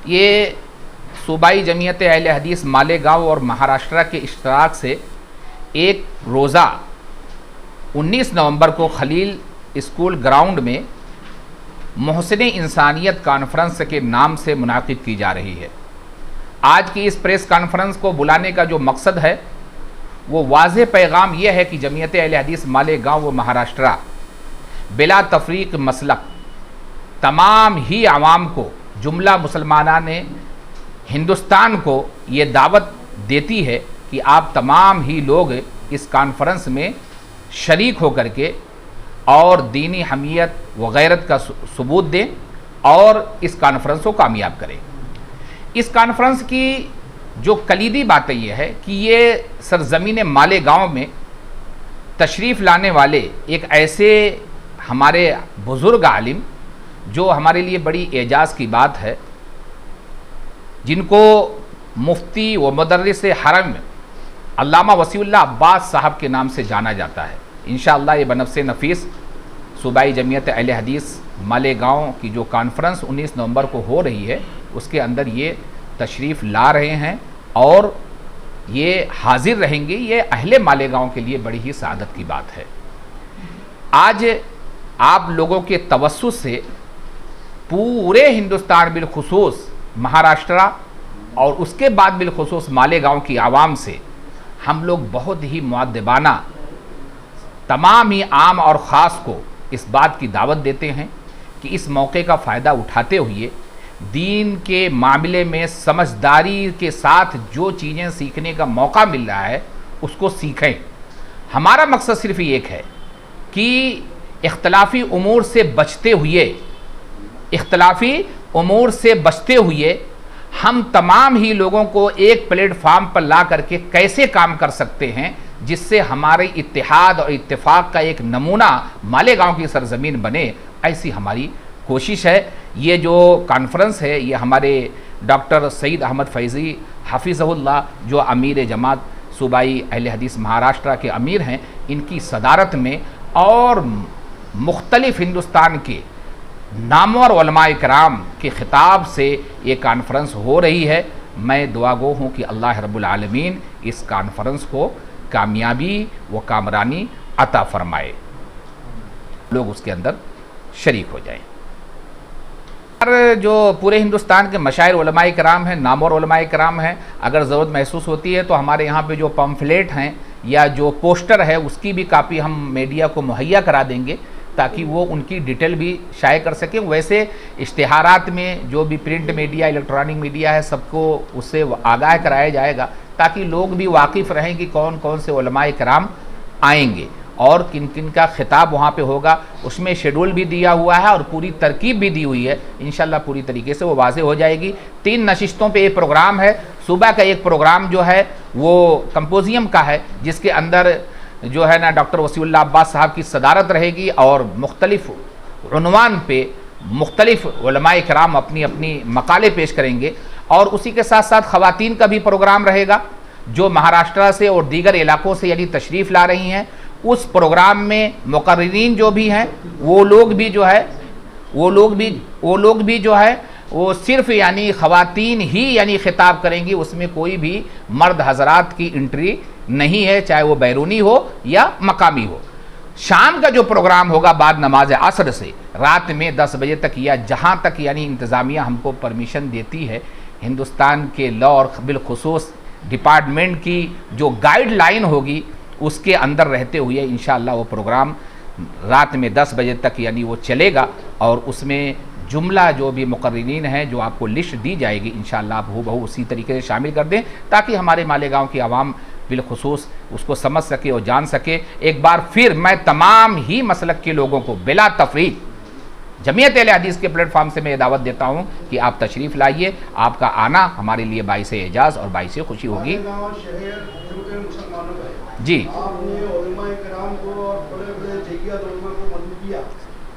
یہ صوبائی جمعیت اہل حدیث مالیگاؤں اور مہاراشٹرا کے اشتراک سے ایک روزہ 19 نومبر کو خلیل اسکول گراؤنڈ میں محسن انسانیت کانفرنس کے نام سے منعقد کی جا رہی ہے۔ آج کی اس پریس کانفرنس کو بلانے کا جو مقصد ہے وہ واضح پیغام یہ ہے کہ جمعیت اہل حدیث مالیگاؤں و مہاراشٹرا بلا تفریق مسلک تمام ہی عوام کو، جملہ مسلمانان ہندوستان کو یہ دعوت دیتی ہے کہ آپ تمام ہی لوگ اس کانفرنس میں شریک ہو کر کے اور دینی حمیت و غیرت کا ثبوت دیں اور اس کانفرنس کو کامیاب کریں۔ اس کانفرنس کی جو کلیدی باتیں یہ ہے کہ یہ سرزمین مالیگاؤں میں تشریف لانے والے ایک ایسے ہمارے بزرگ عالم جو ہمارے لیے بڑی اعجاز کی بات ہے، جن کو مفتی و مدرس حرم علامہ وسیع اللہ عباس صاحب کے نام سے جانا جاتا ہے۔ انشاءاللہ یہ بنفس نفیس صوبائی جمعیت اہل حدیث مالیگاؤں کی جو کانفرنس 19 نومبر کو ہو رہی ہے اس کے اندر یہ تشریف لا رہے ہیں اور یہ حاضر رہیں گے۔ یہ اہل مالیگاؤں کے لیے بڑی ہی سعادت کی بات ہے۔ آج آپ لوگوں کے توسط سے پورے ہندوستان بالخصوص مہاراشٹرا اور اس کے بعد بالخصوص مالیگاؤں کی عوام سے ہم لوگ بہت ہی مؤدبانہ تمام ہی عام اور خاص کو اس بات کی دعوت دیتے ہیں کہ اس موقع کا فائدہ اٹھاتے ہوئے دین کے معاملے میں سمجھداری کے ساتھ جو چیزیں سیکھنے کا موقع مل رہا ہے اس کو سیکھیں۔ ہمارا مقصد صرف ایک ہے کہ اختلافی امور سے بچتے ہوئے ہم تمام ہی لوگوں کو ایک پلیٹ فارم پر لا کر کے کیسے کام کر سکتے ہیں جس سے ہمارے اتحاد اور اتفاق کا ایک نمونہ مالیگاؤں کی سرزمین بنے، ایسی ہماری کوشش ہے۔ یہ جو کانفرنس ہے یہ ہمارے ڈاکٹر سعید احمد فیضی حفظہ اللہ جو امیر جماعت صوبائی اہل حدیث مہاراشٹرا کے امیر ہیں، ان کی صدارت میں اور مختلف ہندوستان کے نامور علماء کرام کے خطاب سے یہ کانفرنس ہو رہی ہے۔ میں دعا گو ہوں کہ اللہ رب العالمین اس کانفرنس کو کامیابی و کامرانی عطا فرمائے، لوگ اس کے اندر شریک ہو جائیں۔ اور جو پورے ہندوستان کے مشاہیر علماء کرام ہیں، نامور علماء کرام ہیں، اگر ضرورت محسوس ہوتی ہے تو ہمارے یہاں پہ جو پمفلیٹ ہیں یا جو پوسٹر ہے اس کی بھی کاپی ہم میڈیا کو مہیا کرا دیں گے تاکہ وہ ان کی ڈیٹیل بھی شائع کر سکیں۔ ویسے اشتہارات میں جو بھی پرنٹ میڈیا، الیکٹرانک میڈیا ہے، سب کو اس سے آگاہ کرایا جائے گا تاکہ لوگ بھی واقف رہیں کہ کون کون سے علماء کرام آئیں گے اور کن کن کا خطاب وہاں پہ ہوگا۔ اس میں شیڈول بھی دیا ہوا ہے اور پوری ترکیب بھی دی ہوئی ہے، انشاءاللہ پوری طریقے سے وہ واضح ہو جائے گی۔ 3 نشستوں پہ یہ پروگرام ہے۔ صبح کا ایک پروگرام جو ہے وہ کمپوزیم کا ہے جس کے اندر جو ہے نا ڈاکٹر وسیع اللہ عباس صاحب کی صدارت رہے گی اور مختلف عنوان پہ مختلف علماء کرام اپنی اپنی مقالے پیش کریں گے، اور اسی کے ساتھ ساتھ خواتین کا بھی پروگرام رہے گا جو مہاراشٹرا سے اور دیگر علاقوں سے یعنی تشریف لا رہی ہیں۔ اس پروگرام میں مقررین جو بھی ہیں وہ لوگ بھی جو ہے وہ صرف یعنی خواتین ہی یعنی خطاب کریں گی، اس میں کوئی بھی مرد حضرات کی انٹری نہیں ہے، چاہے وہ بیرونی ہو یا مقامی ہو۔ شام کا جو پروگرام ہوگا بعد نماز عصر سے رات میں 10 بجے تک، یا جہاں تک یعنی انتظامیہ ہم کو پرمیشن دیتی ہے، ہندوستان کے لاء اور بالخصوص ڈپارٹمنٹ کی جو گائیڈ لائن ہوگی اس کے اندر رہتے ہوئے انشاءاللہ وہ پروگرام رات میں 10 بجے تک یعنی وہ چلے گا، اور اس میں جملہ جو بھی مقررین ہیں جو آپ کو لسٹ دی جائے گی انشاءاللہ آپ بہو اسی طریقے سے شامل کر دیں تاکہ ہمارے مالیگاؤں کی عوام بالخصوص اس کو سمجھ سکے اور جان سکے۔ ایک بار پھر میں تمام ہی مسلک کے لوگوں کو بلا تفریق جمعیت اہل حدیث کے پلیٹ فارم سے میں دعوت دیتا ہوں کہ آپ تشریف لائیے۔ آپ کا آنا ہمارے لیے باعث اعجاز اور باعث خوشی ہوگی۔ جی آپ نے علماء کرام کو اور بڑے بڑے جیگیات علماء کو مدعو کیا،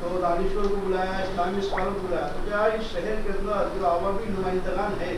تو دانشور کو بلایا، اسلامی اسکالر کو بلایا، تو کیا اس شہر کے اندر جو عوامی نمائندگان ہیں